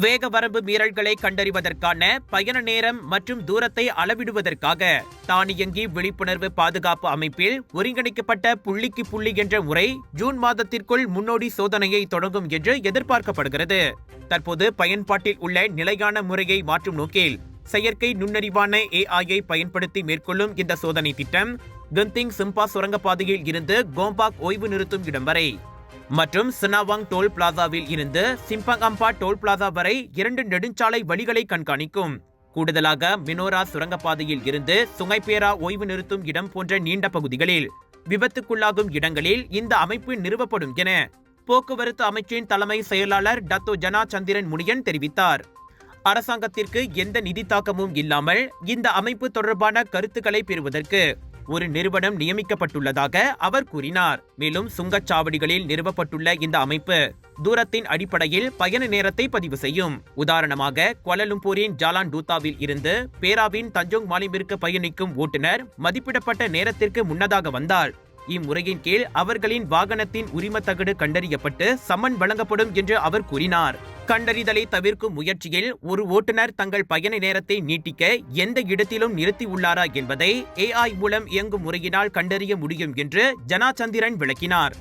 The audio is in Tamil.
வேக வரம்பு மீறல்களை கண்டறிவதற்கான பயண நேரம் மற்றும் தூரத்தை அளவிடுவதற்காக தானியங்கி விழிப்புணர்வு பாதுகாப்பு அமைப்பில் ஒருங்கிணைக்கப்பட்ட புள்ளிக்கு புள்ளி என்ற முறை ஜூன் மாதத்திற்குள் முன்னோடி சோதனையை தொடங்கும் என்று எதிர்பார்க்கப்படுகிறது. தற்போது பயன்பாட்டில் உள்ள நிலையான முறையை மாற்றும் நோக்கில் செயற்கை நுண்ணறிவான AI-ஐ பயன்படுத்தி மேற்கொள்ளும் இந்த சோதனை திட்டம் கந்திங் சிம்பா சுரங்கப்பாதையில் இருந்து கோம்பாக் ஓய்வு நிறுத்தும் இடம் வரை மற்றும் சினாவாங் டோல் பிளாசாவில் இருந்து சிம்பங்கம்பா டோல் பிளாசா வரை 2 நெடுஞ்சாலை வழிகளை கண்காணிக்கும். கூடுதலாக மினோரா சுரங்கப்பாதையில் இருந்து சுங்கைப்பேரா ஓய்வு நிறுத்தும் இடம் போன்ற நீண்ட பகுதிகளில் விபத்துக்குள்ளாகும் இடங்களில் இந்த அமைப்பு நிறுவப்படும் என போக்குவரத்து அமைச்சின் தலைமை செயலாளர் டத்தோ ஜனா சந்திரன் முனியன் தெரிவித்தார். அரசாங்கத்திற்கு எந்த நிதி தாக்கமும் இல்லாமல் இந்த அமைப்பு தொடர்பான கருத்துக்களை பெறுவதற்கு ஒரு நிறுவனம் நியமிக்கப்பட்டுள்ளதாக அவர் கூறினார். மேலும் சுங்கச்சாவடிகளில் நிறுவப்பட்டுள்ள இந்த அமைப்பு தூரத்தின் அடிப்படையில் பயண நேரத்தை பதிவு செய்யும். உதாரணமாக கோலாலம்பூரின் ஜாலான் டூத்தாவில் இருந்து பேராவின் தஞ்சோங் மாலிமிற்கு பயணிக்கும் ஓட்டுநர் மதிப்பிடப்பட்ட நேரத்திற்கு முன்னதாக வந்தால் இம்முறையின் கீழ் அவர்களின் வாகனத்தின் உரிமத்தகடு கண்டறியப்பட்டு சம்மன் வழங்கப்படும் என்று அவர் கூறினார். கண்டறிதலை தவிர்க்கும் முயற்சியில் ஒரு ஓட்டுநர் தங்கள் பயண நேரத்தை நீட்டிக்க எந்த இடத்திலும் நிறுத்தியுள்ளாரா என்பதை AI மூலம் இயங்கும் முறையினால் கண்டறிய முடியும் என்று ஜனா சந்திரன் விளக்கினார்.